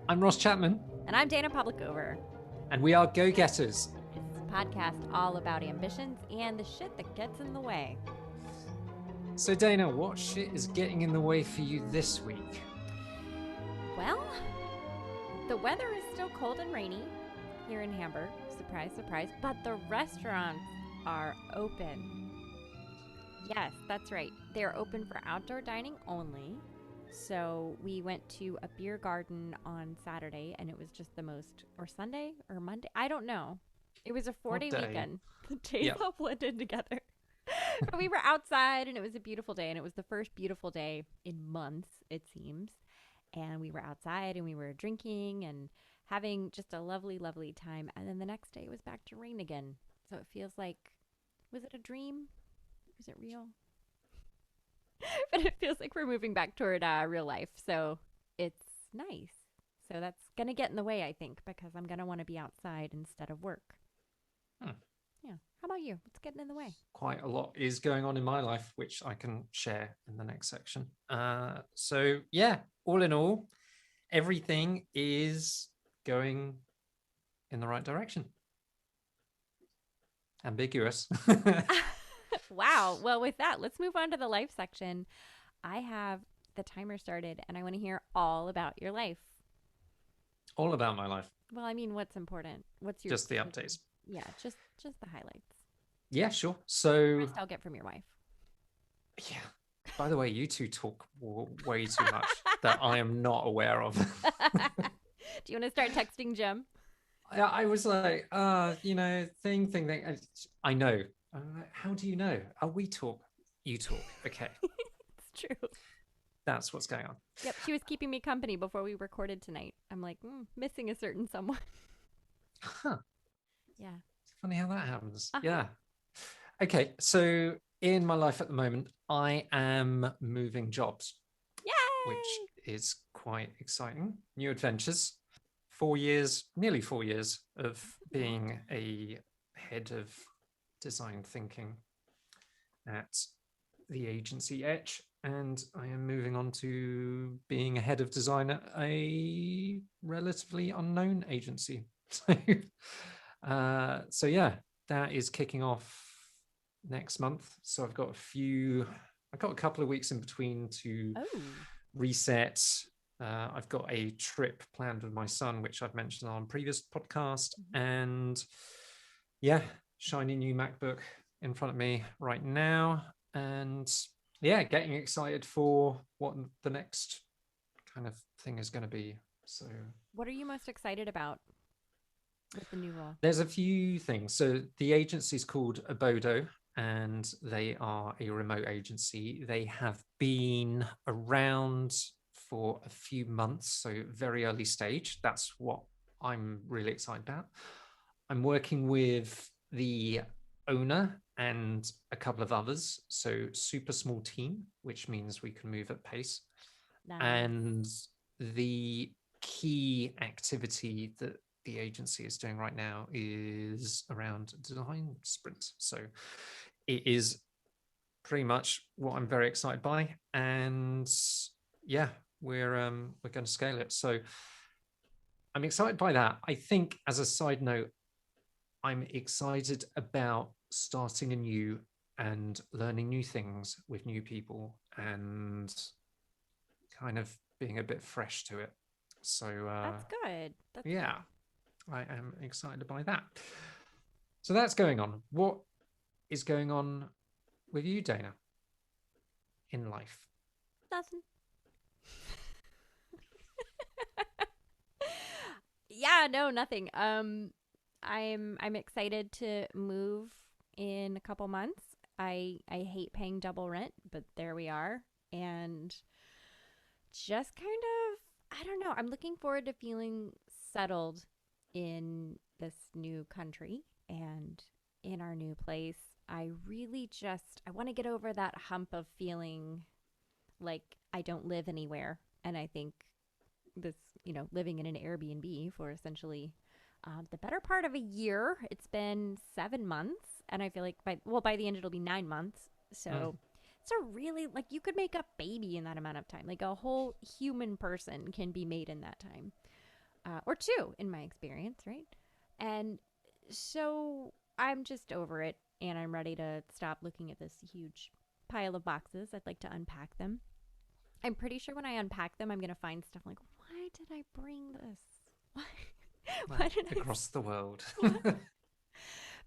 I'm Ross Chapman, And I'm Dana Publicover. and we are Go Getters. It's a podcast all about ambitions and the shit that gets in the way. So, Dana, what shit is getting in the way for you this week? Well, the weather is still cold and rainy here in Hamburg. Surprise, surprise. But the restaurants are open. Yes, that's right. They're open for outdoor dining only. So we went to a beer garden on Saturday, and it was just the most, or Sunday or Monday. I don't know. It was a What 4-day day? weekend. The days Yep. all blended together. But we were outside, and it was a beautiful day, and it was the first beautiful day in months, it seems. And we were outside, and we were drinking and having just a lovely, lovely time. And then the next day, it was back to rain again. So it feels like, was it a dream? Was it real? But it feels like we're moving back toward real life. So it's nice. So that's going to get in the way, I think, because I'm going to want to be outside instead of work. Hmm. Yeah. How about you? What's getting in the way? Quite a lot is going on in my life, which I can share in the next section. So, yeah, all in all, everything is going in the right direction. Ambiguous. Wow. Well, with that, let's move on to the life section. I have the timer started and I want to hear all about your life. All about my life. Well, I mean, what's important? What's your Just the updates. Yeah, just the highlights. Yeah, sure. The So, rest I'll get from your wife. yeah. By the way, you two talk way too much that I am not aware of. Do you want to start texting Jim? I was like, thing. I know. I'm like, how do you know? Oh, we talk. You talk. Okay. It's true. That's what's going on. Yep, she was keeping me company before we recorded tonight. I'm like, missing a certain someone. Huh. Yeah. It's funny how that happens. Uh-huh. Yeah. Okay. So in my life at the moment, I am moving jobs, which Yay! is quite exciting. New adventures. 4 years, nearly 4 years of being a head of design thinking at the agency Etch, and I am moving on to being a head of design at a relatively unknown agency. So yeah, that is kicking off next month. So I've got a couple of weeks in between to reset. I've got a trip planned with my son, which I've mentioned on previous podcast, and yeah, shiny new MacBook in front of me right now, and yeah, getting excited for what the next kind of thing is going to be. So, What are you most excited about with the new role? there's a few things. So the agency is called Odobo, and they are a remote agency. They have been around for a few months, so very early stage. That's what I'm really excited about. I'm working with the owner and a couple of others, so super small team, which means we can move at pace. Nice. And the key activity that the agency is doing right now is around design sprint. So it is pretty much what I'm very excited by, and yeah, we're going to scale it. So I'm excited by that. I think, as a side note, I'm excited about starting anew and learning new things with new people and kind of being a bit fresh to it. So That's good. yeah, I am excited by that. So that's going on. What is going on with you, Dana, in life? Nothing. Yeah, no, nothing. I'm excited to move in a couple months. I hate paying double rent, but there we are. And just kind of, I don't know. I'm looking forward to feeling settled in this new country and in our new place. I really just I want to get over that hump of feeling like I don't live anywhere. And I think this, living in an Airbnb for essentially the better part of a year. It's been 7 months, and I feel like by the end it'll be 9 months. So it's a really like you could make a baby in that amount of time. Like a whole human person can be made in that time. or two in my experience, right? And so I'm just over it and I'm ready to stop looking at this huge pile of boxes. I'd like to unpack them. I'm pretty sure when I unpack them, I'm going to find stuff like, why did I bring this? Why, Like why did I? across the world. What?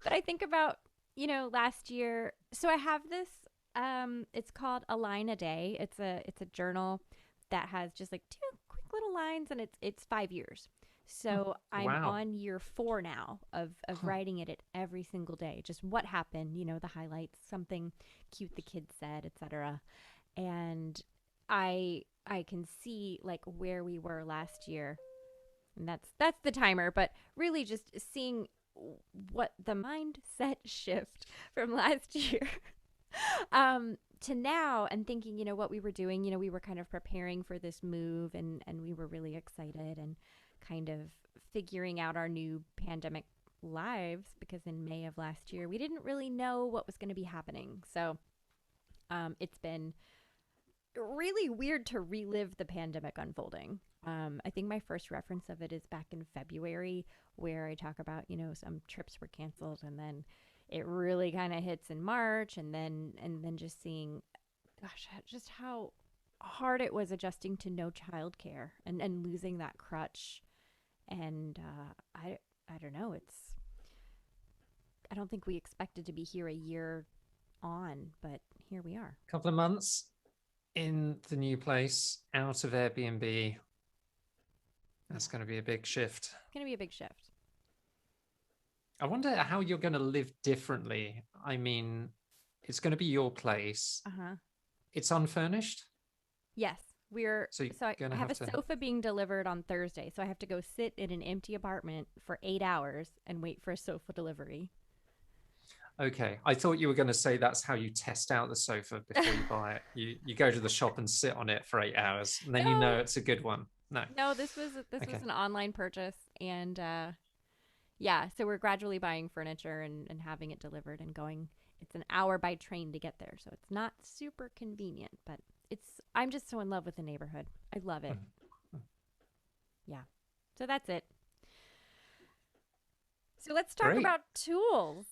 But I think about, last year. So I have this. It's called A Line a Day. It's a journal that has just like two quick little lines, and it's 5 years. So I'm Wow. on year 4 now of Huh. writing it every single day. Just what happened, the highlights, something cute the kids said, etc. And I can see like where we were last year, and that's the timer. But really, just seeing what the mindset shift from last year to now, and thinking, what we were doing. We were kind of preparing for this move, and we were really excited and kind of figuring out our new pandemic lives, because in May of last year we didn't really know what was going to be happening. So it's been really weird to relive the pandemic unfolding. I think my first reference of it is back in February, where I talk about, some trips were canceled, and then it really kind of hits in March, and then just seeing, gosh, just how hard it was adjusting to no childcare, and losing that crutch. And I don't know. I don't think we expected to be here a year on, but here we are. Couple of months in the new place, out of Airbnb. That's Yeah, going to be a big shift. it's gonna be a big shift. I wonder how you're going to live differently. I mean, it's going to be your place. Uh huh. It's unfurnished. Yes, we're So you're so going I to have have a to. sofa being delivered on Thursday, so I have to go sit in an empty apartment for 8 hours and wait for a sofa delivery. Okay. I thought you were going to say that's how you test out the sofa before you buy it. You go to the shop and sit on it for 8 hours, and then you know No, it's a good one. No. no, this was Okay. an online purchase, and yeah, so we're gradually buying furniture and having it delivered and going. It's an hour by train to get there, so it's not super convenient, but I'm just so in love with the neighborhood. I love it. Mm. Yeah. So that's it. So let's talk Great. about tools.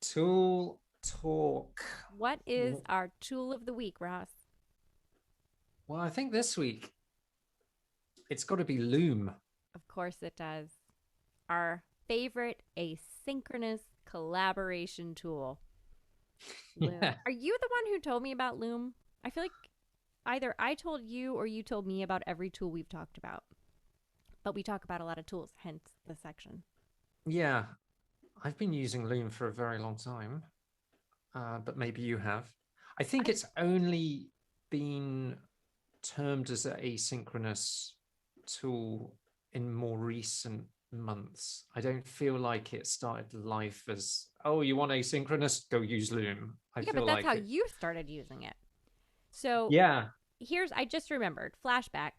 Tool talk. What is our tool of the week, Ross? Well, I think this week it's got to be Loom. Of course it does. Our favorite asynchronous collaboration tool, Loom. Yeah. Are you the one who told me about Loom? I feel like either I told you or you told me about every tool we've talked about. But we talk about a lot of tools, hence the section. Yeah. I've been using Loom for a very long time, but maybe you have. I think I it's only been termed as an asynchronous tool in more recent months. I don't feel like it started life as, oh, you want asynchronous? Go use Loom. I Yeah, feel but that's how like it. you started using it. So Yeah. I just remembered, flashback.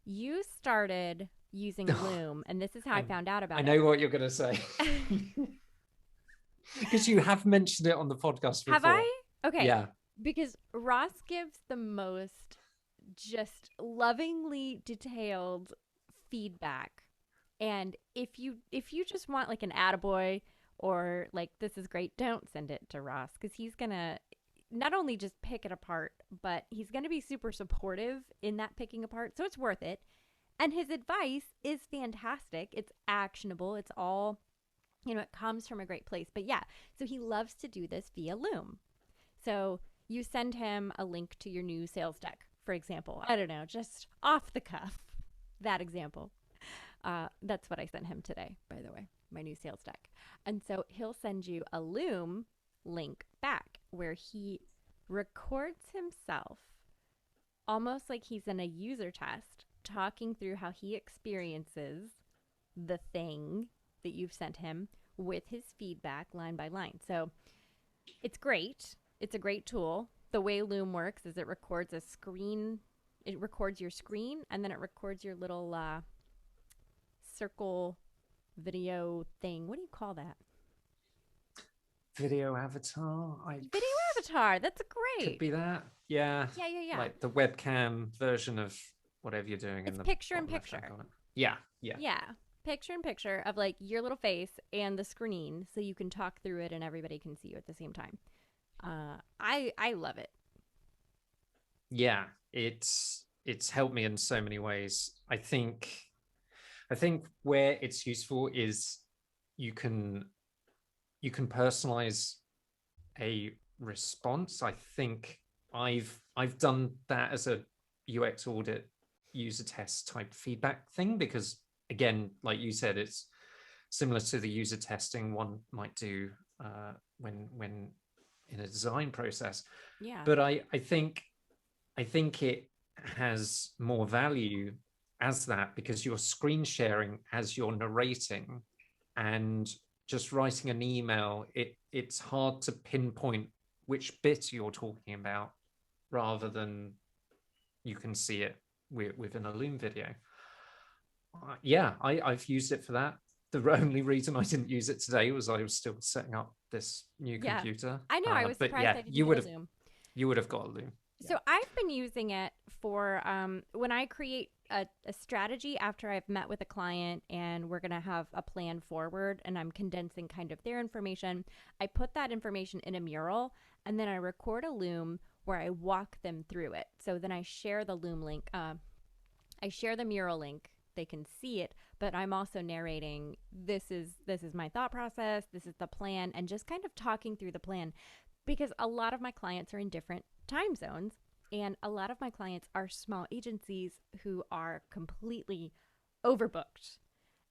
You started using Loom, and this is how I I, found out I about it. know what you're going to say because you have mentioned it on the podcast Have before. I? Okay. Yeah. Because Ross gives the most just lovingly detailed feedback. And if you just want like an attaboy, or like this is great, don't send it to Ross, because he's gonna not only just pick it apart, but he's gonna be super supportive in that picking apart. So it's worth it. And his advice is fantastic. It's actionable. It's all, it comes from a great place. But yeah, so he loves to do this via Loom. So you send him a link to your new sales deck, for example. I don't know, just off the cuff, that example. That's what I sent him today, by the way, my new sales deck. And so he'll send you a Loom link back where he records himself almost like he's in a user test, talking through how he experiences the thing that you've sent him with his feedback line by line. So it's great. It's a great tool. The way Loom works is it records a screen. It records your screen, and then it records your little circle video thing. What do you call that? Video avatar. I Video avatar. That's could great. be that. Yeah. Yeah, yeah, yeah. Like the webcam version of whatever you're doing in It's the picture in bottom left hand picture. corner. Yeah, yeah, Yeah. Picture in picture of like your little face and the screen so you can talk through it and everybody can see you at the same time. I love it. yeah. It's helped me in so many ways. I think where it's useful is you can you can personalize a response. I think I've done that as a UX audit user test type feedback thing because again, like you said, it's similar to the user testing one might do when in a design process. Yeah. But I think it has more value as that because you're screen sharing as you're narrating and just writing an email, it's hard to pinpoint which bit you're talking about rather than you can see it within a Loom video. Yeah, I've used it for that. The only reason I didn't use it today was I was still setting up this new Yeah. computer. I know. I was But surprised yeah, I didn't get a Loom. you would have got a Loom. Yeah. So I've been using it for when I create a strategy after I've met with a client and we're going to have a plan forward and I'm condensing kind of their information. I put that information in a mural and then I record a Loom where I walk them through it. So then I share the Loom link. I share the mural link. They can see it, but I'm also narrating this is my thought process, this is the plan, and just kind of talking through the plan because a lot of my clients are in different time zones and a lot of my clients are small agencies who are completely overbooked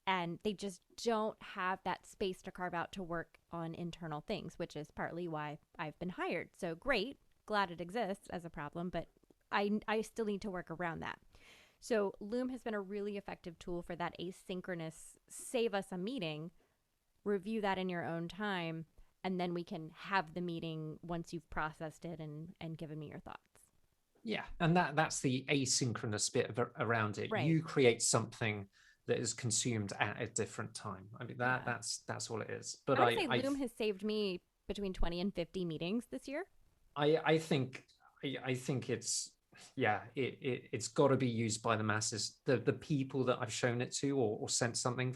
and they just don't have that space to carve out to work on internal things, which is partly why I've been hired. So great, glad it exists as a problem, but I still need to work around that. So Loom has been a really effective tool for that asynchronous save us a meeting, review that in your own time, and then we can have the meeting once you've processed it and given me your thoughts. Yeah, and that's the asynchronous bit around it. Right. You create something that is consumed at a different time. I mean Yeah. that's all it is. I But want to say Loom has saved me between 20 and 50 meetings this year. I think I think it's yeah it's got to be used by the masses. The people that I've shown it to or sent something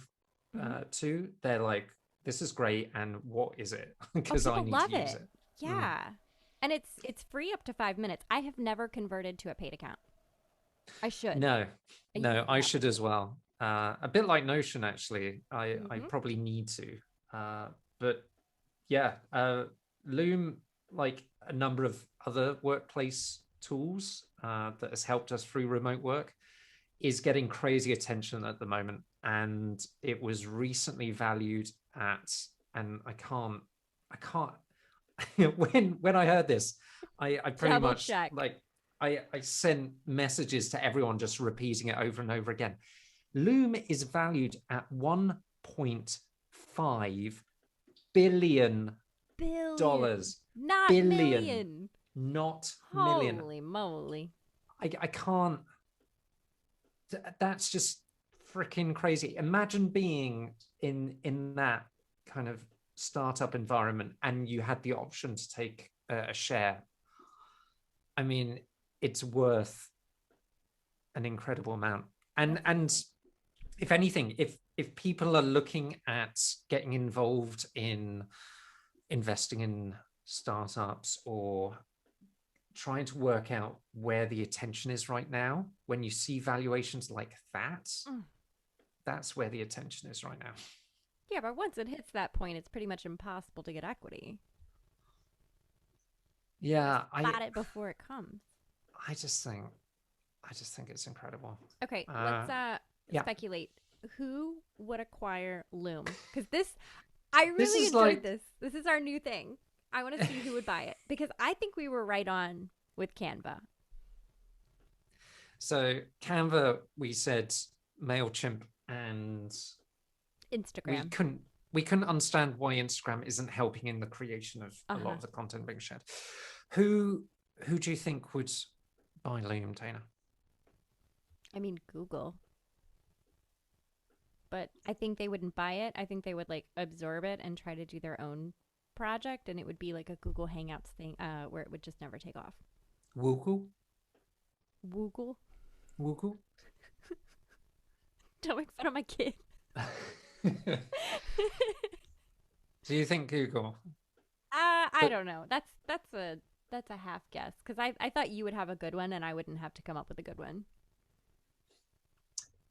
Mm-hmm. to, they're like, this is great, and what is it? Oh, Because I people need to love use it. it. Mm. Yeah. And it's free up to 5 minutes. I have never converted to a paid account. I should. No, I use no, it I enough. should as well. A bit like Notion, actually. I Mm-hmm. probably need to. But yeah, Loom, like a number of other workplace tools that has helped us through remote work, is getting crazy attention at the moment. And it was recently valued at, and I can't, when I heard this, I pretty Double much check. like I sent messages to everyone just repeating it over and over again. Loom is valued at $1.5 billion. Billion, not Billion, million. not million. Holy moly. I can't. That's just freaking crazy. Imagine being in that kind of startup environment and you had the option to take a share. I mean, it's worth an incredible amount. And Absolutely. if anything, if people are looking at getting involved in investing in startups or trying to work out where the attention is right now, when you see valuations like that, Mm. that's where the attention is right now. Yeah, but once it hits that point, it's pretty much impossible to get equity. You gotta Yeah, spot it before it comes. I just think it's incredible. Okay, Uh let's yeah. speculate. Who would acquire Loom? Because I This really is enjoyed like this. This is our new thing. I want to see who would buy it because I think we were right on with Canva. so Canva, we said MailChimp, and we Instagram. couldn't we couldn't understand why Instagram isn't helping in the creation of Uh a lot huh. of the content being shared. Who who do you think would buy Loom, Dana? I mean, Google. But I think they wouldn't buy it. I think they would like absorb it and try to do their own project, and it would be like a Google Hangouts thing, where it would just never take off. Woogle? Google? Woogle? Don't make fun of my kid. Do you think Google? I But don't know. That's a half guess because I thought you would have a good one and I wouldn't have to come up with a good one.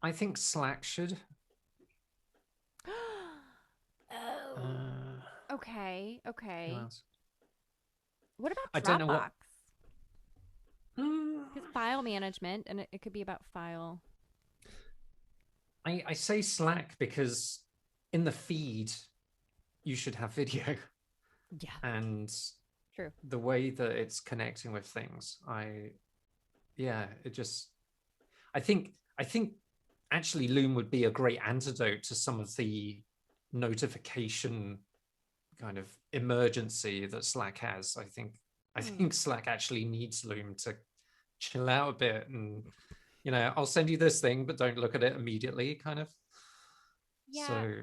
I think Slack should. Oh. Uh, Okay. who Okay. else? What about I don't know what. Dropbox? Mm, Because file management, and it could be about file. I say Slack because in the feed you should have video, Yeah. and True. the way that it's connecting with things, yeah, it just I think actually Loom would be a great antidote to some of the notification kind of emergency that Slack has. I Hmm. think Slack actually needs Loom to chill out a bit and I'll send you this thing, but don't look at it immediately, kind of. Yeah. So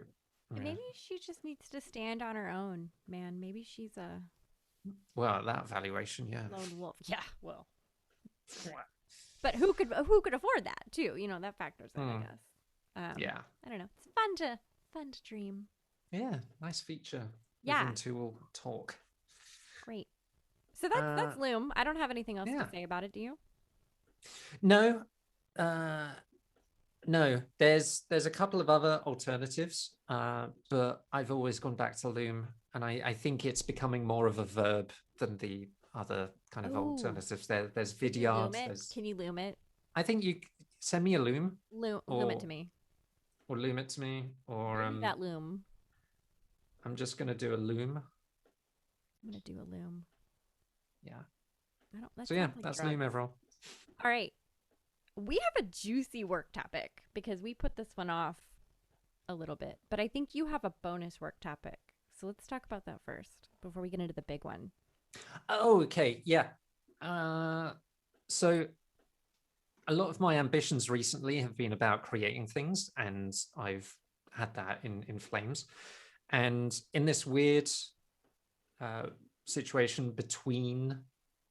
yeah. Maybe she just needs to stand on her own, man. Maybe she's a Well, that valuation, yeah. lone wolf. Yeah. Well, but who could afford that too? That factors in, I Hmm. guess. Yeah. I don't know. It's fun to dream. Yeah. Nice feature Yeah. within Tool Talk. Great. So that's Uh, Loom. I don't have anything else to yeah. say about it. Do you? No. Uh, no. There's a couple of other alternatives, but I've always gone back to Loom, and I think it's becoming more of a verb than the other kind of Oh, alternatives. There's could you loom Vidyard. it? There's Can you loom it? I think you send me a Loom Loom it to or me. Loom it to me, or Loom that loom. I'm just gonna do a Loom. I'm gonna do a loom. Yeah. I don't. That So yeah, sounds like that's Loom drugs. Everall. All right. We have a juicy work topic because we put this one off a little bit, but I think you have a bonus work topic. So let's talk about that first before we get into the big one. Oh, okay. Yeah. So a lot of my ambitions recently have been about creating things, and I've had that in flames. And in this weird uh, situation between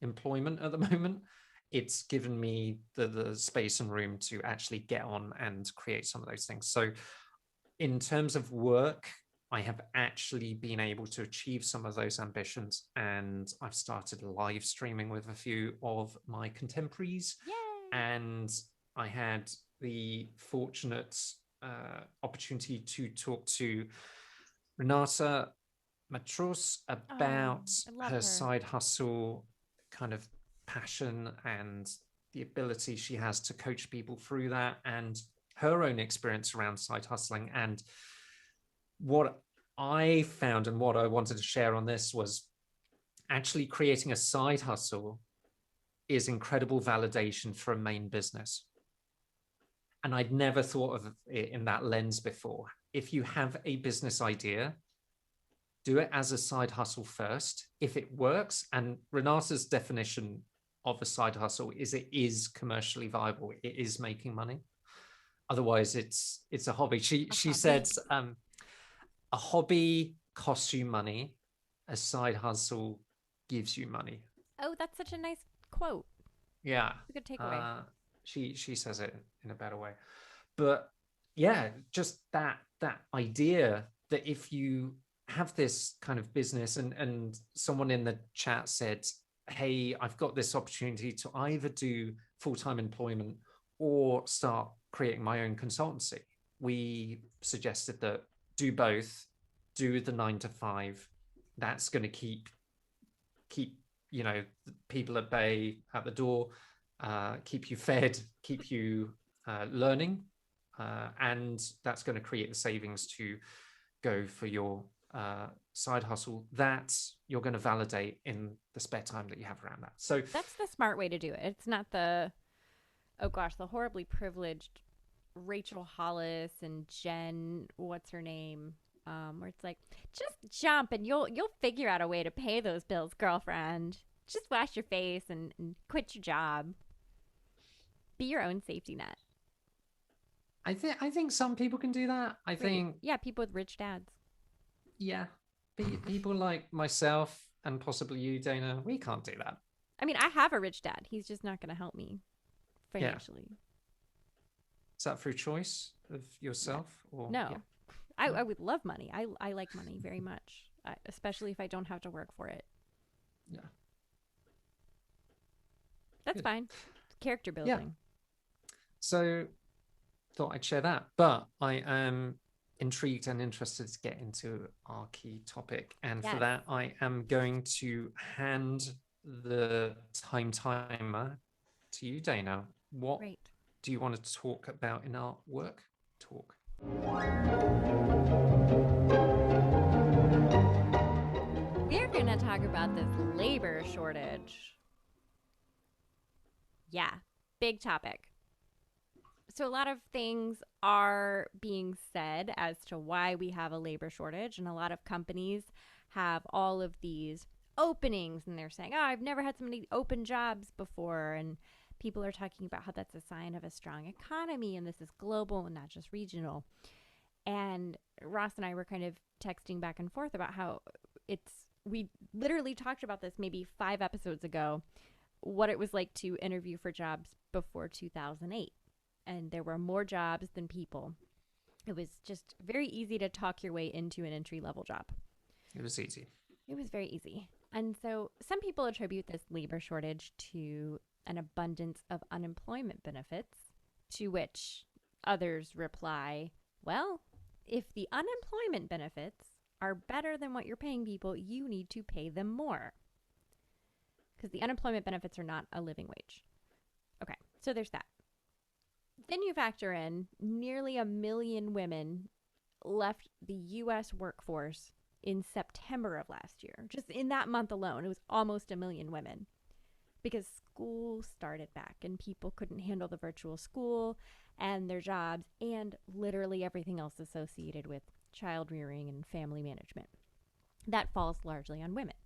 employment at the moment, it's given me the space and room to actually get on and create some of those things. So in terms of work, I have actually been able to achieve some of those ambitions, and I've started live streaming with a few of my contemporaries. Yay! And I had the fortunate opportunity to talk to Renata Matros Oh, about I love her her. side hustle kind of passion and the ability she has to coach people through that, and her own experience around side hustling. And what I found and what I wanted to share on this was actually creating a side hustle is incredible validation for a main business. And I'd never thought of it in that lens before. If you have a business idea, do it as a side hustle first. If it works, and Renata's definition of a side hustle is it is commercially viable, it is making money. Otherwise, it's a hobby. She A she hobby. said a hobby costs you money, a side hustle gives you money. Oh, that's such a nice quote. Yeah, It's a good takeaway. uh, she says it in a better way. But yeah, just that idea that if you have this kind of business, and someone in the chat said, hey, I've got this opportunity to either do full-time employment or start creating my own consultancy. We suggested that do both, do the 9 to 5. That's going to keep people at bay at the door, keep you fed, keep you learning, and that's going to create the savings to go for your side hustle that you're going to validate in the spare time that you have around that. So That's the smart way to do it. It's not oh gosh, the horribly privileged Rachel Hollis and Jen, what's her name? Where it's like, just jump and you'll figure out a way to pay those bills, girlfriend. Just wash your face and quit your job. Be your own safety net. I think some people can do that. I Right. think, Yeah, people with rich dads. yeah, people like myself and possibly you, Dana, we can't do that. I mean, I have a rich dad. He's just not going to help me Yeah. financially. Is that through choice of yourself, or No, yeah? No? I would love money. I like money very much, especially if I don't have to work for it. Yeah, That's good. fine. It's character Yeah. building. So thought I'd share that, but I am intrigued and interested to get into our key topic, and for Yes. that, I am going to hand the timer to you, Dana. What Great. do you want to talk about in our work talk? We're going to talk about this labor shortage. Yeah, big topic. So, a lot of things are being said as to why we have a labor shortage, and a lot of companies have all of these openings, and they're saying, "Oh, I've never had so many open jobs before." And people are talking about how that's a sign of a strong economy, and this is global and not just regional. And Ross and I were kind of texting back and forth about how we literally talked about this maybe 5 episodes ago, what it was like to interview for jobs before 2008. And there were more jobs than people. It was just very easy to talk your way into an entry level job. It was easy. It was very easy. And so some people attribute this labor shortage to an abundance of unemployment benefits, to which others reply, well, if the unemployment benefits are better than what you're paying people, you need to pay them more. Because the unemployment benefits are not a living wage. Okay, so there's that. Then you factor in nearly 1 million women left the US workforce in September of last year. Just in that month alone, it was almost 1 million women because school started back and people couldn't handle the virtual school and their jobs and literally everything else associated with child rearing and family management. That falls largely on women.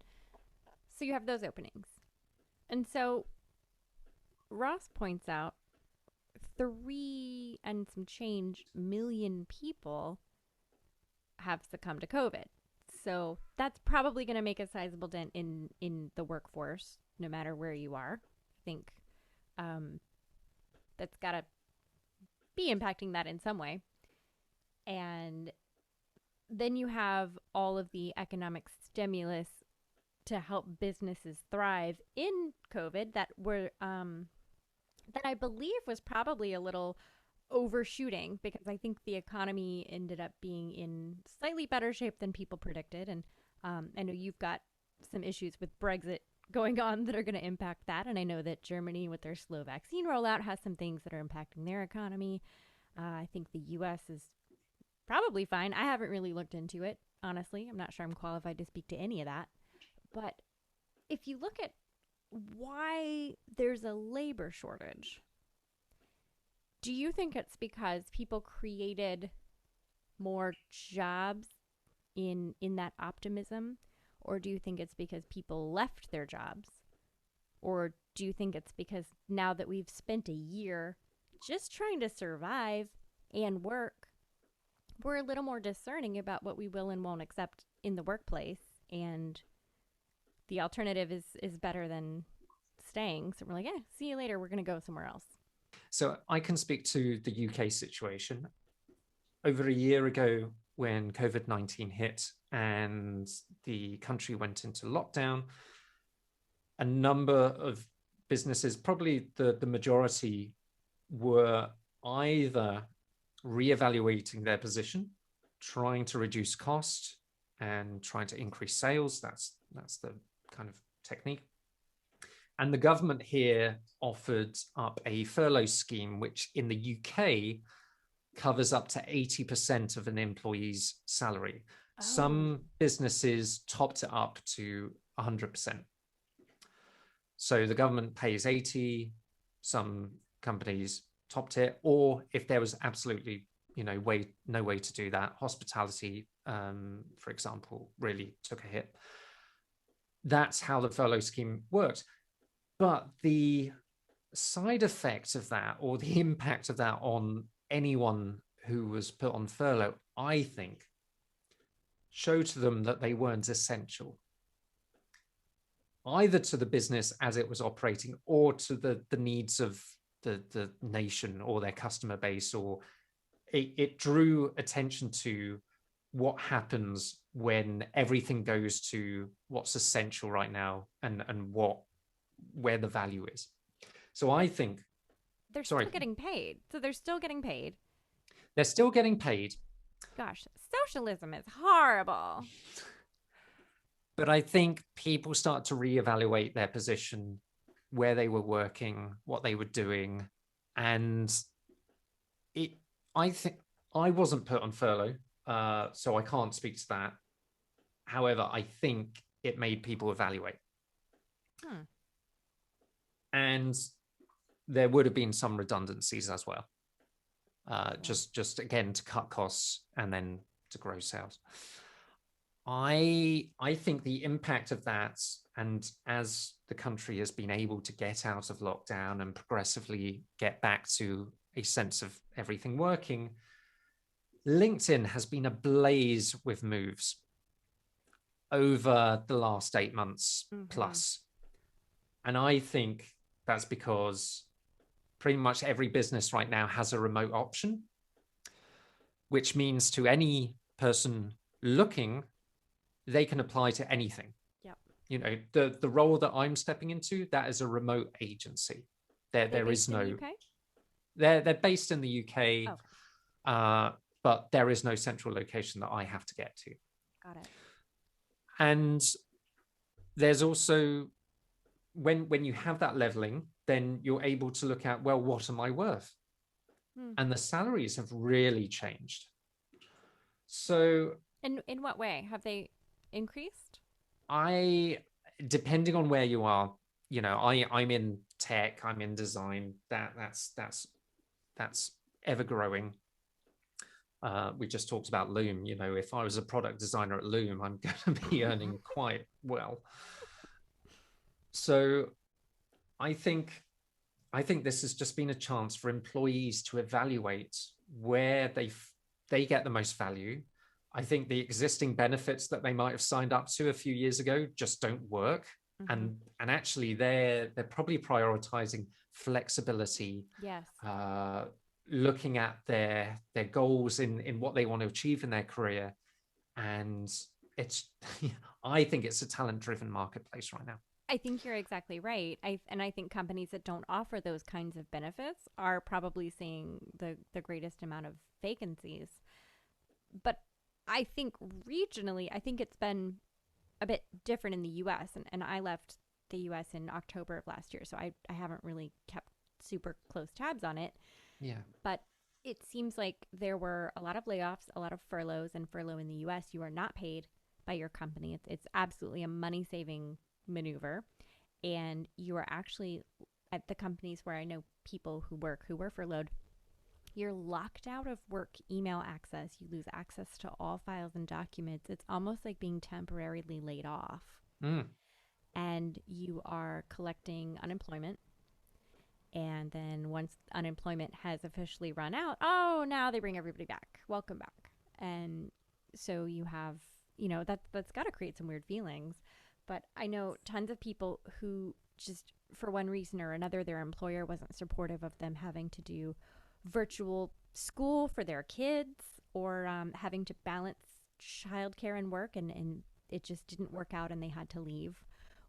So you have those openings. And so Ross points out 3 and some change million people have succumbed to COVID. So that's probably going to make a sizable dent in the workforce, no matter where you are. I think that's got to be impacting that in some way. And then you have all of the economic stimulus to help businesses thrive in COVID that I believe was probably a little overshooting, because I think the economy ended up being in slightly better shape than people predicted. And I know you've got some issues with Brexit going on that are going to impact that. And I know that Germany, with their slow vaccine rollout, has some things that are impacting their economy. I think the US is probably fine. I haven't really looked into it, honestly. I'm not sure I'm qualified to speak to any of that. But if you look at why there's a labor shortage, do you think it's because people created more jobs in that optimism? Or do you think it's because people left their jobs? Or do you think it's because now that we've spent a year just trying to survive and work, we're a little more discerning about what we will and won't accept in the workplace, and the alternative is better than staying. So we're like, yeah, see you later. We're going to go somewhere else. So I can speak to the UK situation. Over a year ago, when COVID-19 hit and the country went into lockdown, a number of businesses, probably the majority, were either reevaluating their position, trying to reduce cost and trying to increase sales. That's the kind of technique. And the government here offered up a furlough scheme, which in the UK covers up to 80% of an employee's salary. Oh. Some businesses topped it up to 100%. So the government pays 80, some companies topped it, or if there was absolutely no way to do that, hospitality, for example, really took a hit. That's how the furlough scheme works. But the side effect of that, or the impact of that on anyone who was put on furlough, I think, showed to them that they weren't essential, either to the business as it was operating or to the needs of the nation or their customer base, or it drew attention to what happens when everything goes to what's essential right now, and where the value is. So I think, They're sorry, still getting paid. So they're still getting paid. they're still getting paid, Gosh, socialism is horrible. but I think people start to reevaluate their position, where they were working, what they were doing, and it. I think I wasn't put on furlough, so I can't speak to that. However, I think it made people evaluate, Hmm. and there would have been some redundancies as well. Yeah. Just again to cut costs and then to grow sales. I think the impact of that, and as the country has been able to get out of lockdown and progressively get back to a sense of everything working, LinkedIn has been ablaze with moves over the last 8 months Mm-hmm. plus. And I think that's because pretty much every business right now has a remote option, which means to any person looking, they can apply to anything. Yep. The role that I'm stepping into, that is a remote agency. Are they There is based in the no, UK? they're based in the UK, Okay. but there is no central location that I have to get to. Got it. And there's also, when you have that leveling, then you're able to look at, well, what am I worth? Hmm. And the salaries have really changed. So In what way have they increased? I, depending on where you are, I'm in tech, I'm in design. That's ever growing. We just talked about Loom. If I was a product designer at Loom, I'm going to be earning quite well. So I think I think this has just been a chance for employees to evaluate where they get the most value. I think the existing benefits that they might have signed up to a few years ago just don't work, Mm-hmm. and actually they're probably prioritizing flexibility, Yes. looking at their goals in what they want to achieve in their career, and it's I think it's a talent driven marketplace right now. I think you're exactly right. I think companies that don't offer those kinds of benefits are probably seeing the greatest amount of vacancies. But I think regionally, I think it's been a bit different in the US, and I left the US in October of last year, so I haven't really kept super close tabs on it. Yeah. But it seems like there were a lot of layoffs, a lot of furloughs, and furlough in the US. You are not paid by your company. It's absolutely a money saving maneuver. And you are actually at the companies where I know people who were furloughed, you're locked out of work email access. You lose access to all files and documents. It's almost like being temporarily laid off. Mm. And you are collecting unemployment. And then once unemployment has officially run out, oh, now they bring everybody back. Welcome back. And so you have, that's got to create some weird feelings. But I know tons of people who just, for one reason or another, their employer wasn't supportive of them having to do virtual school for their kids, or having to balance childcare and work, and it just didn't work out and they had to leave,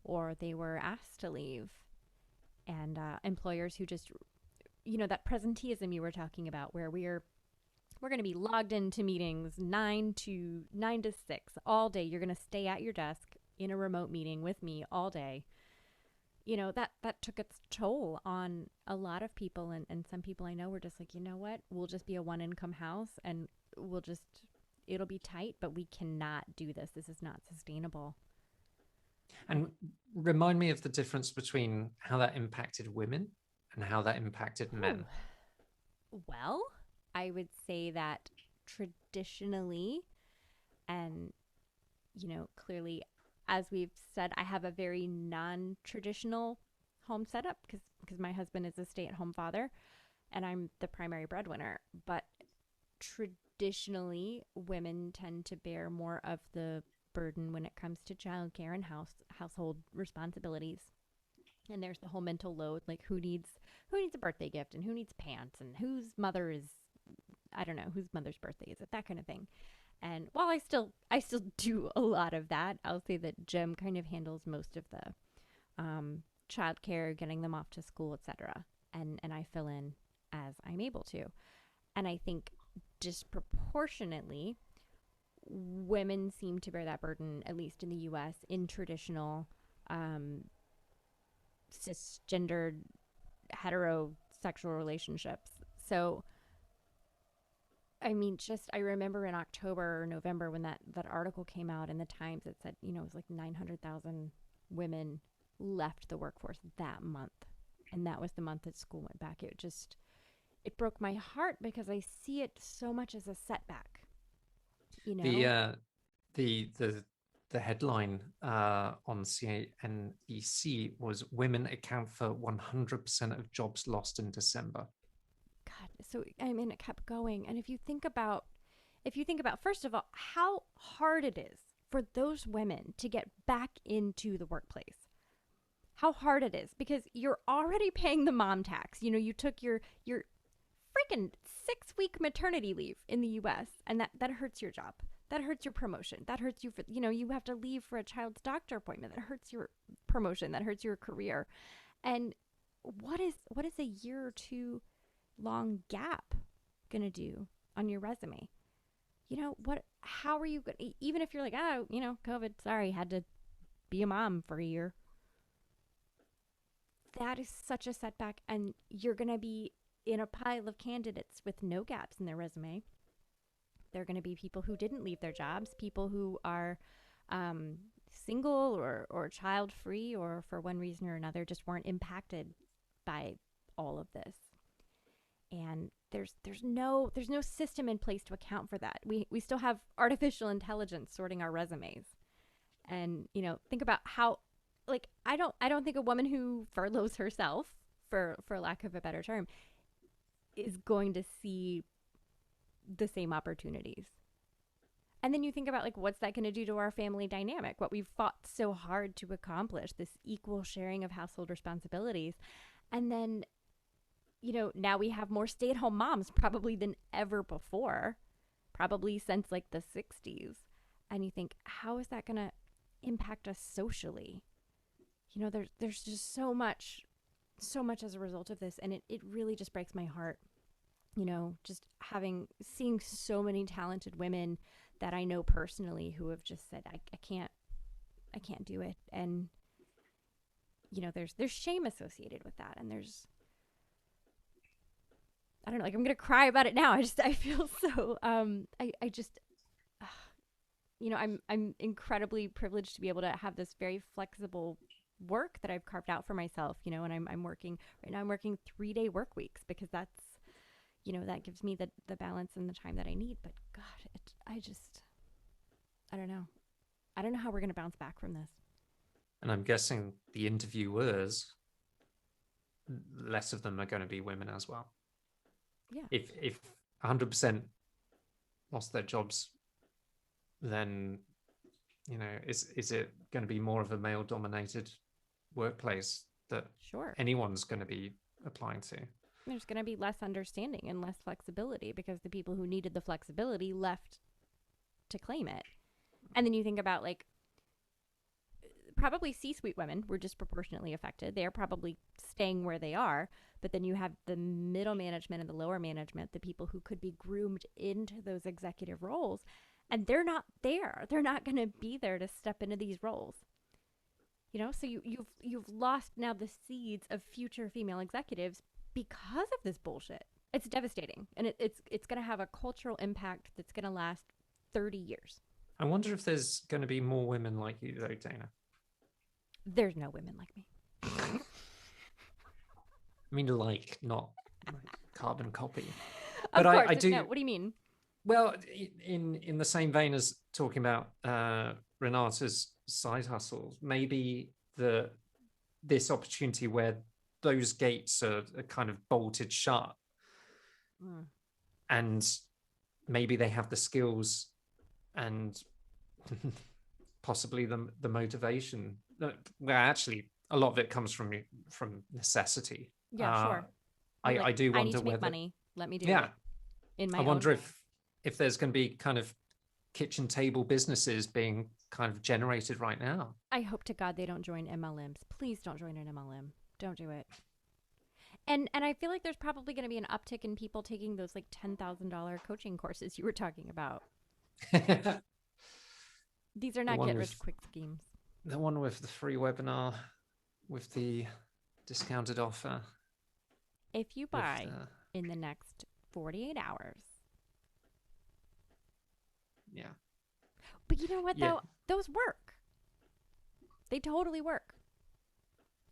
or they were asked to leave. And employers who just, that presenteeism you were talking about, where we're going to be logged into meetings 9 to 6 all day. You're going to stay at your desk in a remote meeting with me all day. That took its toll on a lot of people. And some people I know were just like, you know what, we'll just be a one income house, and it'll be tight, but we cannot do this. This is not sustainable. And remind me of the difference between how that impacted women and how that impacted men. Ooh. Well, I would say that traditionally, and clearly, as we've said, I have a very non-traditional home setup because my husband is a stay-at-home father and I'm the primary breadwinner. But traditionally, women tend to bear more of the burden when it comes to childcare and household responsibilities. And there's the whole mental load, like who needs a birthday gift and who needs pants and whose mother is, I don't know, whose mother's birthday is it, that kind of thing. And while I still do a lot of that, I'll say that Jim kind of handles most of the childcare, getting them off to school, etc. And I fill in as I'm able to. And I think disproportionately, women seem to bear that burden, at least in the U.S., in traditional um, cisgendered heterosexual relationships. So, I mean, just I remember in October or November when that article came out in the Times, it said, it was like 900,000 women left the workforce that month. And that was the month that school went back. It broke my heart because I see it so much as a setback, you know? The the headline on CNBC was "Women account for 100% of jobs lost in December." God, so I mean, it kept going. And if you think about, first of all, how hard it is for those women to get back into the workplace, how hard it is because you're already paying the mom tax. You took your freaking 6-week maternity leave in the US, and that hurts your job. That hurts your promotion. That hurts you for, you have to leave for a child's doctor appointment. That hurts your promotion. That hurts your career. And what is a year or two long gap going to do on your resume? How are you going to, even if you're like, COVID, sorry, had to be a mom for a year. That is such a setback. And you're going to be in a pile of candidates with no gaps in their resume. They're going to be people who didn't leave their jobs, people who are single or child free, or for one reason or another just weren't impacted by all of this. And there's no system in place to account for that. We still have artificial intelligence sorting our resumes. And think about how, like, I don't think a woman who furloughs herself, for lack of a better term, is going to see the same opportunities. And then you think about, like, what's that going to do to our family dynamic? What we've fought so hard to accomplish, this equal sharing of household responsibilities. And then, now we have more stay-at-home moms probably than ever before, probably since like the 60s. And you think, how is that going to impact us socially? There's just so much as a result of this. And it really just breaks my heart. Just seeing so many talented women that I know personally who have just said, I can't do it. And, there's shame associated with that. And I don't know, like, I'm going to cry about it now. I feel so, I'm incredibly privileged to be able to have this very flexible work that I've carved out for myself, and I'm working, right now I'm working 3-day work weeks because that's, that gives me the balance and the time that I need. But God, I don't know. I don't know how we're going to bounce back from this. And I'm guessing the interviewers, less of them are going to be women as well. Yeah. If 100% lost their jobs, then, is it going to be more of a male-dominated workplace that anyone's going to be applying to? There's going to be less understanding and less flexibility because the people who needed the flexibility left to claim it. And then you think about, like, probably C-suite women were disproportionately affected. They are probably staying where they are. But then you have the middle management and the lower management, the people who could be groomed into those executive roles. And they're not there. They're not going to be there to step into these roles. So you've lost now the seeds of future female executives because of this bullshit. It's devastating. And it's going to have a cultural impact that's going to last 30 years. I wonder if there's going to be more women like you, though, Dana. There's no women like me. I mean, not like carbon copy. But of course, I do. No, what do you mean? Well, in the same vein as talking about Renata's side hustles, maybe this opportunity where those gates are kind of bolted shut, and maybe they have the skills and possibly the motivation. Well, actually, a lot of it comes from necessity. Yeah, sure. You're I like, do I need wonder to make whether, money. Let me do yeah, it in I my own wonder way. if there's going to be kind of kitchen table businesses being kind of generated right now. I hope to God they don't join MLMs. Please don't join an MLM. Don't do it. And I feel like there's probably going to be an uptick in people taking those like $10,000 coaching courses you were talking about. the These are not one get rich with quick schemes. the one with the free webinar with the discounted offer. If you buy in the next 48 hours. Yeah. But you know what, though? Those work. They totally work.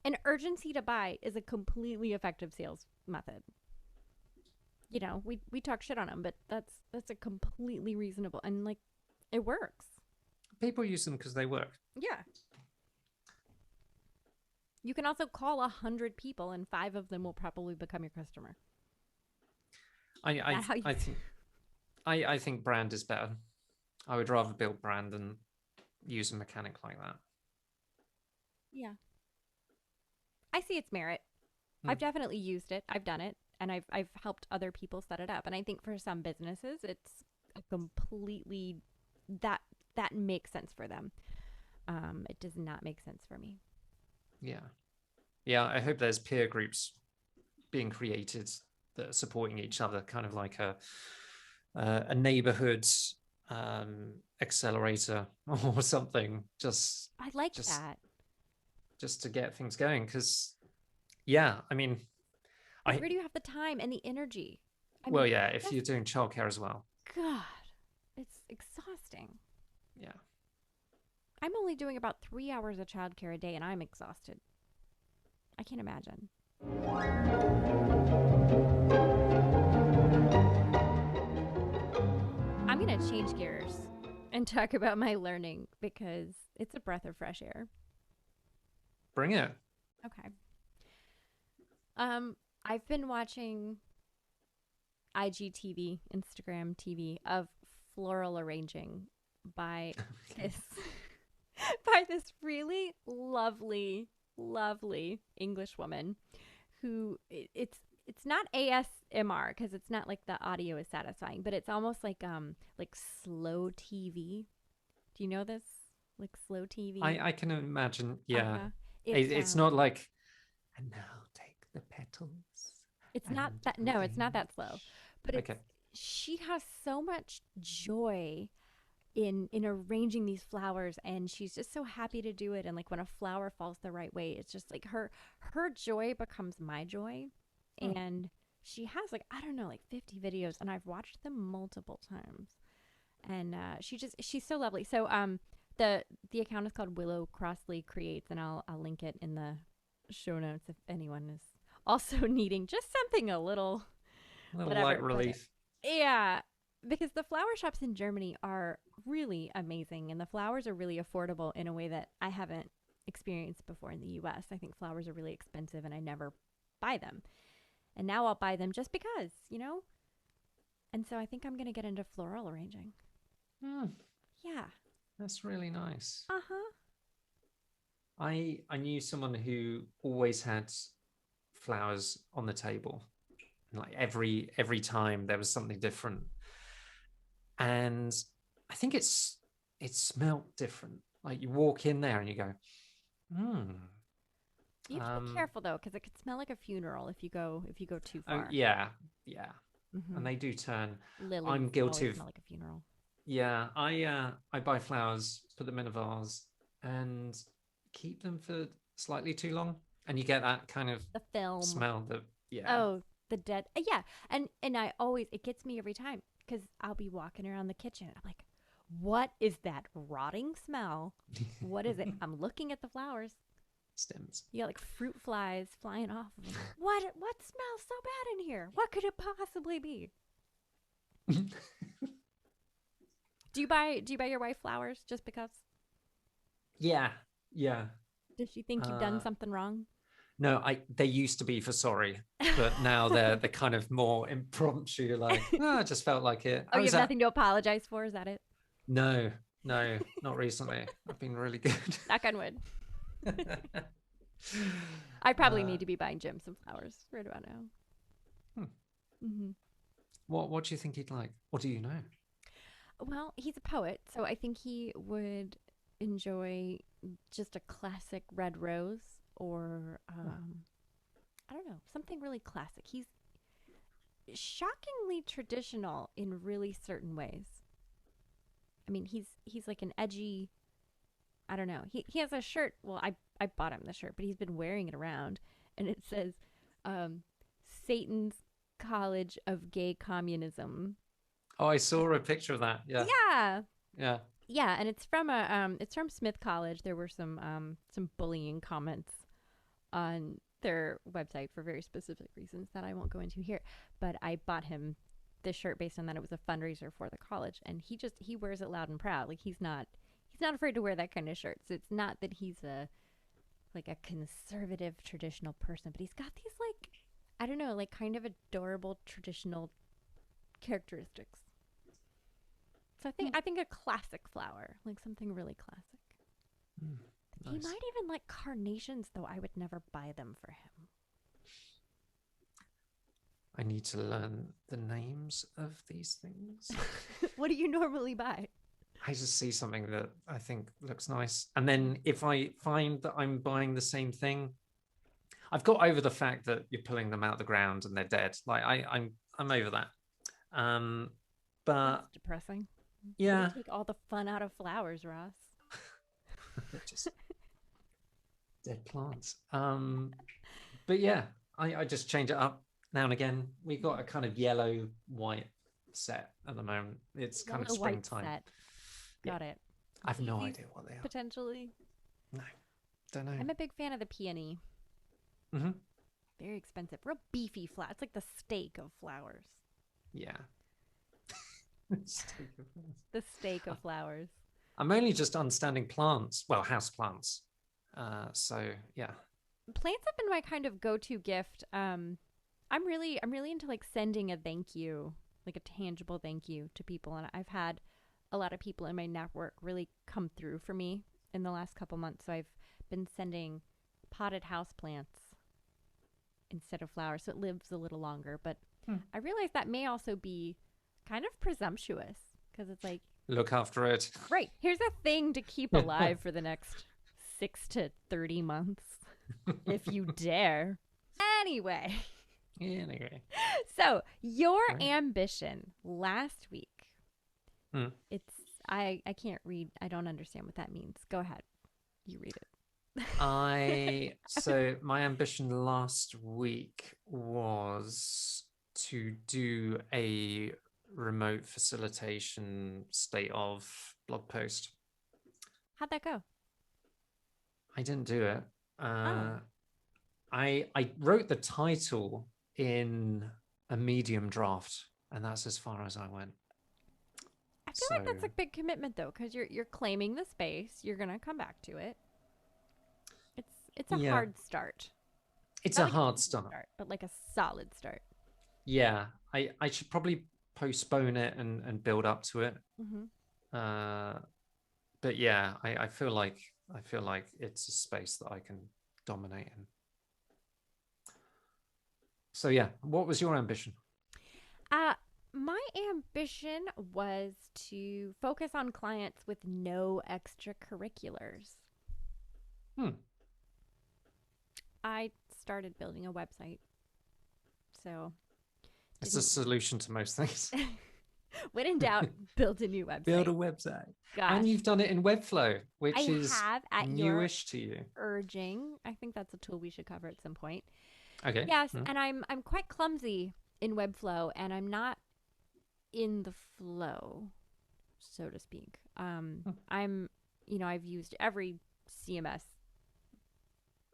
An urgency to buy is a completely effective sales method. You know, we talk shit on them, but that's a completely reasonable, and like, it works. People use them because they work. Yeah. You can also call 100 people, and 5 of them will probably become your customer. I think brand is better. I would rather build brand than use a mechanic like that. Yeah. I see its merit. I've definitely used it. I've done it, and I've helped other people set it up. And I think for some businesses, it's a completely that makes sense for them. It does not make sense for me. Yeah. I hope there's peer groups being created that are supporting each other, kind of like a neighborhood accelerator or something. I like that. Just to get things going, because I mean, where do you have the time and the energy? If you're doing childcare as well. God, it's exhausting. Yeah. I'm only doing about 3 hours of childcare a day, and I'm exhausted. I can't imagine. I'm going to change gears and talk about my learning because it's a breath of fresh air. Bring it. Okay. I've been watching IGTV, Instagram TV of floral arranging by this really lovely English woman who it's not ASMR because it's not like the audio is satisfying, but it's almost like slow TV. Do you know this? Like slow TV? I can imagine. Yeah. Uh-huh. It's not like, and now take the petals. It's not that. No, it's not that slow. But she has so much joy in arranging these flowers, and she's just so happy to do it. And like when a flower falls the right way, it's just like her joy becomes my joy. And she has like, I don't know, like 50 videos, and I've watched them multiple times. And she's so lovely. So the account is called Willow Crossley Creates, and I'll link it in the show notes if anyone is also needing just something a little light relief. Yeah, because the flower shops in Germany are really amazing, and the flowers are really affordable in a way that I haven't experienced before in the US. I think flowers are really expensive, and I never buy them. And now I'll buy them just because, you know? And so I think I'm going to get into floral arranging. Yeah. That's really nice. Uh-huh. I knew someone who always had flowers on the table. Like every time there was something different. And I think it smelled different. Like you walk in there and you go, You have to be careful though, because it could smell like a funeral if you go too far. Yeah. And they do turn. Lilies I'm guilty of. Smell like a funeral. Yeah, I buy flowers, put them in a vase, and keep them for slightly too long, and you get that kind of the film smell. The dead. Yeah, and it gets me every time because I'll be walking around the kitchen. I'm like, what is that rotting smell? What is it? I'm looking at the flowers. Stems. You got like fruit flies flying off of them. What smells so bad in here? What could it possibly be? Do you buy your wife flowers just because? Yeah. Does she think you've done something wrong? No, they used to be for sorry, but now they're kind of more impromptu. Like, I just felt like it. Oh, you have nothing to apologize for? Is that it? No, not recently. I've been really good. Knock on wood. I probably Uh, need to be buying Jim some flowers right about now. hmm. Hmm. What do you think he'd like? What do you know? Well, he's a poet, so I think he would enjoy just a classic red rose or Oh, I don't know, something really classic. He's shockingly traditional in really certain ways. I mean, he's like an edgy, I don't know. He has a shirt. Well, I bought him the shirt, but he's been wearing it around and it says um Satan's College of Gay Communism. oh, I saw a picture of that. Yeah, Yeah. yeah. Yeah, and it's from Smith College. There were some bullying comments on their website for very specific reasons that I won't go into here. But I bought him this shirt based on that it was a fundraiser for the college, and he wears it loud and proud. Like he's not afraid to wear that kind of shirt. So it's not that he's a like a conservative traditional person, but he's got these like I don't know, like kind of adorable traditional characteristics. So I think a classic flower, like something really classic. Mm, He nice. might even like carnations, though I would never buy them for him. I need to learn the names of these things. What do you normally buy? I just see something that I think looks nice, and then if I find that I'm buying the same thing, I've got over the fact that you're pulling them out of the ground and they're dead. Like I'm over that. Um, but That's depressing. Way to yeah, take all the fun out of flowers, Ross. just dead plants. But yeah, I just change it up now and again. We got a kind of yellow white set at the moment. It's kind of Yellow white springtime. set. Yeah, Got it. I have no Daisies, idea what they are. potentially. No, don't know. I'm a big fan of the peony. Mm-hmm. Very expensive. Real beefy flower. It's like the steak of flowers. Yeah. The steak of flowers. I'm only just understanding plants, well, house plants. So yeah. Plants have been my kind of go-to gift. I'm really into like sending a thank you, like a tangible thank you to people, and I've had a lot of people in my network really come through for me in the last couple months. So I've been sending potted house plants instead of flowers, so it lives a little longer. But Hmm. I realize that may also be kind of presumptuous because it's like, Look after it. right, here's a thing to keep alive for the next 6 to 30 months, if you dare. Anyway, Anyway. so your Right. ambition last week, Hmm. it's I can't read. I don't understand what that means. Go ahead. You read it. So my ambition last week was to do a remote facilitation state of blog post. How'd that go? I didn't do it. Oh, I wrote the title in a Medium draft, and that's as far as I went. I feel So like that's a big commitment though, because you're claiming the space. You're gonna come back to it. It's a yeah, hard start. it's Not a like an hard easy start. start, but like a solid start. Yeah, I should probably postpone it and build up to it. Mm-hmm. Uh, but yeah, I feel like it's a space that I can dominate in. So yeah, what was your ambition? Uh, my ambition was to focus on clients with no extracurriculars. Hmm. I started building a website, so It's a didn't. solution to most things. When in doubt, build a new Build a website. website. And Gosh, you've done it in Webflow, I which is have at your newish to you. urging. I think that's a tool we should cover at some point. Okay. Yes, Hmm. and I'm quite clumsy in Webflow, and I'm not in the flow, so to speak. I'm, I've used every CMS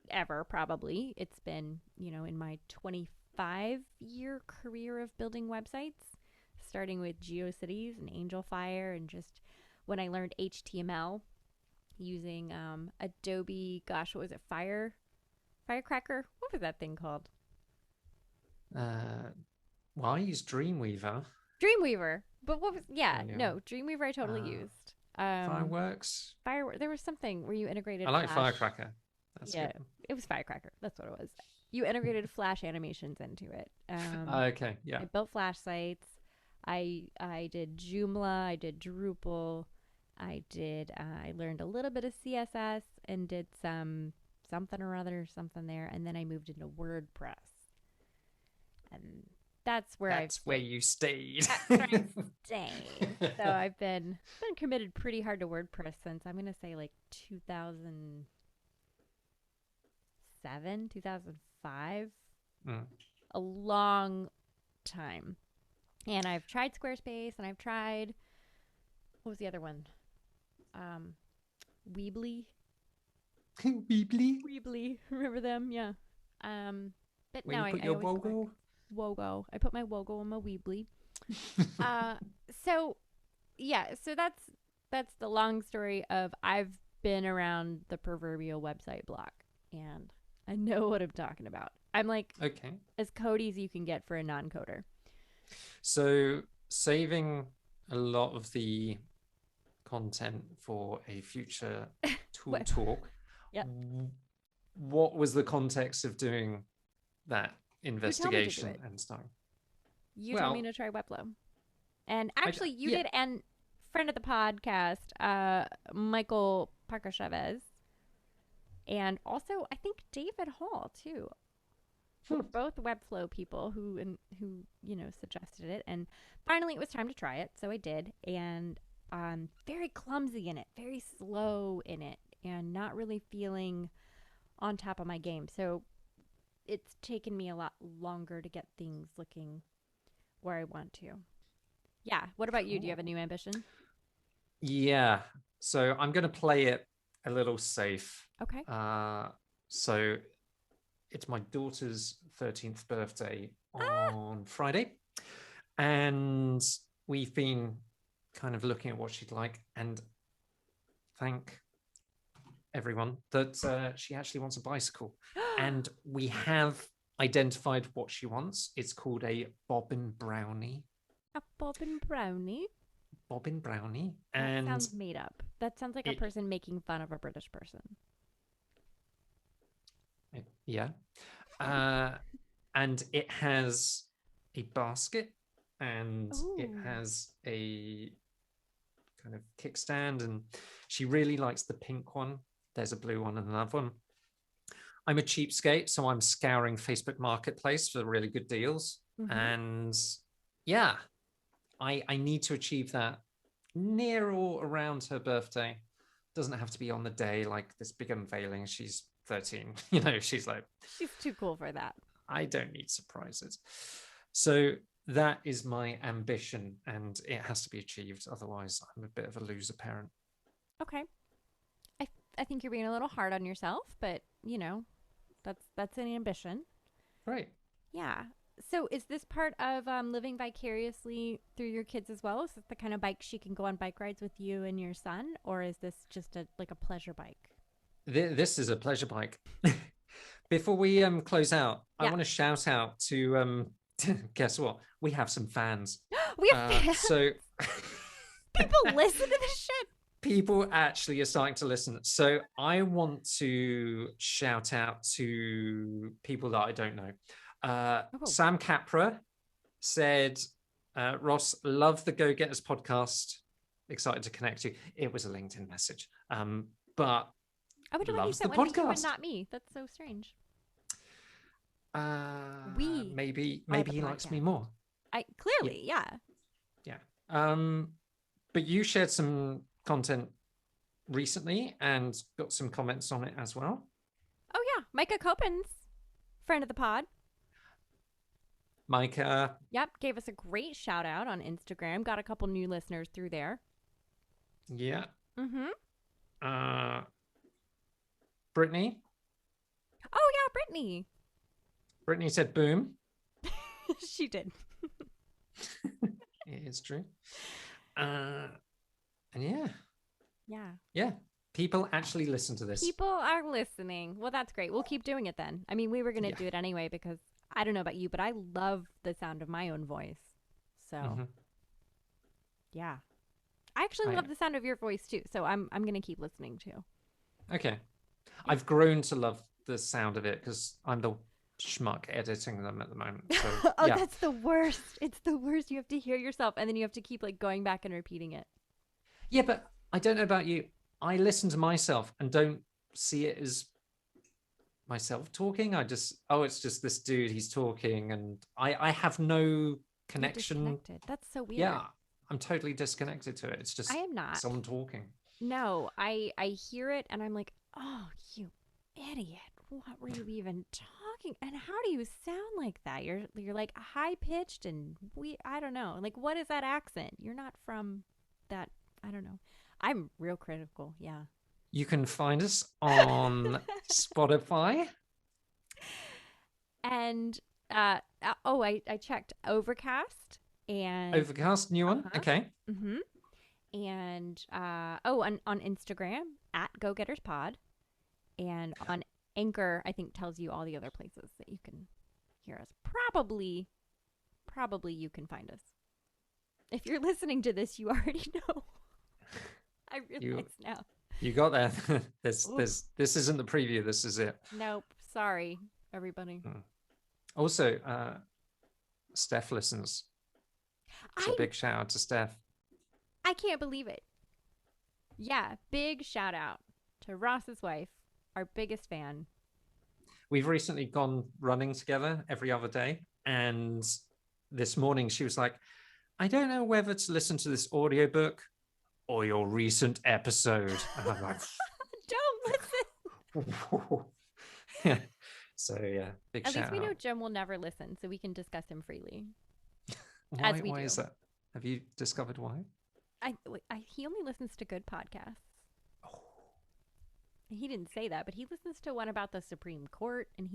ever, probably. It's been, in my 25-year career of building websites, starting with GeoCities and AngelFire, and just when I learned HTML using Adobe, gosh, what was it? Firecracker? What was that thing called? Well, I use Dreamweaver. Dreamweaver. But what was, yeah, Yeah. no, Dreamweaver I totally Uh, used. Fireworks. There was something where you integrated I like Flash. Firecracker. That's Yeah, good. it was Firecracker. That's what it was. You integrated Flash animations into it. Okay, yeah. I built Flash sites. I did Joomla. I did Drupal. I learned a little bit of CSS and did something or other, something there. And then I moved into WordPress. And that's where I've That's where stayed. you stayed. That's where I've stayed. So I've been committed pretty hard to WordPress since I'm gonna say like 2007, 2005. Mm. A long time. And I've tried Squarespace and I've tried, what was the other one? Um, Weebly. Weebly? Weebly. Remember them? Yeah. But Where no, you put I your always go back. logo? Wogo. I put my Wogo on my Weebly. Uh, so yeah, so that's the long story of I've been around the proverbial website block and I know what I'm talking about. I'm like Okay. as codey as you can get for a non-coder. So saving a lot of the content for a future tool What? talk, Yep. what was the context of doing that You told me to do investigation it. and stuff? You told me Well, to try Webflow. And actually you yeah. did, and friend of the podcast, Michael Parker Chavez, and also I think David Hall too. Were both Webflow people who suggested it, and finally it was time to try it, so I did, and very clumsy in it, very slow in it, and not really feeling on top of my game. So it's taken me a lot longer to get things looking where I want to. Yeah. What about you? Do you have a Cool. new ambition? Yeah. So I'm going to play it a little safe. Okay. So it's my daughter's 13th birthday Ah. on Friday. And we've been kind of looking at what she'd like. And thank everyone that she actually wants a bicycle. And we have identified what she wants. It's called a bobbin brownie. A bobbin brownie. Bobbin brownie. That And sounds made up. That sounds like a it, person making fun of a British person. yeah. And it has a basket and it Ooh. has a kind of kickstand, and she really likes the pink one. There's a blue one and another one. I'm a cheapskate, so I'm scouring Facebook Marketplace for really good deals. Mm-hmm. And yeah, I need to achieve that near or around her birthday. Doesn't have to be on the day like this big unveiling. She's 13. She's like, She's too cool for that. I don't need surprises. So that is my ambition, and it has to be achieved. Otherwise, I'm a bit of a loser parent. Okay. I think you're being a little hard on yourself, but that's an ambition. Right. Yeah. So is this part of living vicariously through your kids as well? Is this the kind of bike she can go on bike rides with you and your son, or is this just a pleasure bike? This is a pleasure bike. Before we close out, I Yeah. want to shout out to guess what? We have some fans. We have fans. So People listen to this shit. people actually are starting to listen. So I want to shout out to people that I don't know. Sam Capra said, Ross, love the Go Getters podcast. Excited to connect you. It was a LinkedIn message. But I would have loves sent the one to you podcast. and not me. That's so strange. Maybe he likes podcast. me more. I clearly, yeah. But you shared some content recently and got some comments on it as well. Oh yeah, Micah Copens, friend of the pod. Micah. Yep, gave us a great shout out on Instagram. Got a couple new listeners through there. Yeah. Mm-hmm. Brittany. Oh yeah, Brittany. Brittany said boom. She did. It is true. And yeah. Yeah. People actually listen to this. People are listening. Well, that's great. We'll keep doing it then. I mean, we were going to do it anyway because I don't know about you, but I love the sound of my own voice. So, yeah. I actually love the sound of your voice too. So I'm going to keep listening too. Okay. I've grown to love the sound of it because I'm the schmuck editing them at the moment. So Oh, yeah. that's the worst. It's the worst. You have to hear yourself and then you have to keep like going back and repeating it. Yeah, but I don't know about you. I listen to myself and don't see it as myself talking. It's just this dude, he's talking, and I have no You're connection. disconnected. That's so weird. Yeah, I'm totally disconnected to it. It's I just am not. someone talking. No, I hear it and I'm like, "Oh, you idiot. What were you even talking? And how do you sound like that? You're like high pitched and I don't know. Like what is that accent? You're not from that, I don't know. I'm real critical. Yeah. You can find us on Spotify. And I checked Overcast and Overcast, new one. uh-huh. Okay. Mhm. And on Instagram at Go Getters Pod, and on Anchor, I think tells you all the other places that you can hear us. Probably you can find us. If you're listening to this, you already know. I realize now. You got there. This isn't the preview. This is it. Nope. Sorry, everybody. Also, Steph listens. So big shout out to Steph. I can't believe it. Yeah, big shout out to Ross's wife, our biggest fan. We've recently gone running together every other day. And this morning she was like, I don't know whether to listen to this audiobook or your recent episode. And I'm like, don't listen. Yeah. So yeah, big At shout least we out. know Jim will never listen, so we can discuss him freely. Why is that? Have you discovered why? He only listens to good podcasts. He didn't say that, but he listens to one about the Supreme Court, and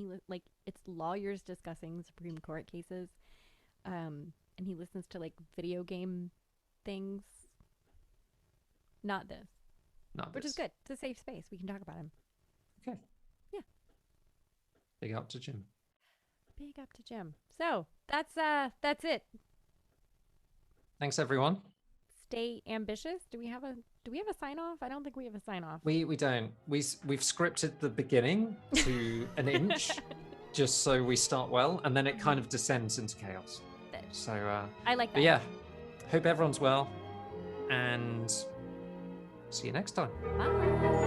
it's lawyers discussing Supreme Court cases, and he listens to like video game things. Not this, which is good. It's a safe space. We can talk about him. Okay. Yeah. Big up to Jim. Big up to Jim. So that's it. Thanks everyone. Stay ambitious. Do we have a sign off? I don't think we have a sign off. We don't. We've scripted the beginning to an inch, just so we start well, and then it kind of descends into chaos. So I like that. But yeah, hope everyone's well, and see you next time. Bye.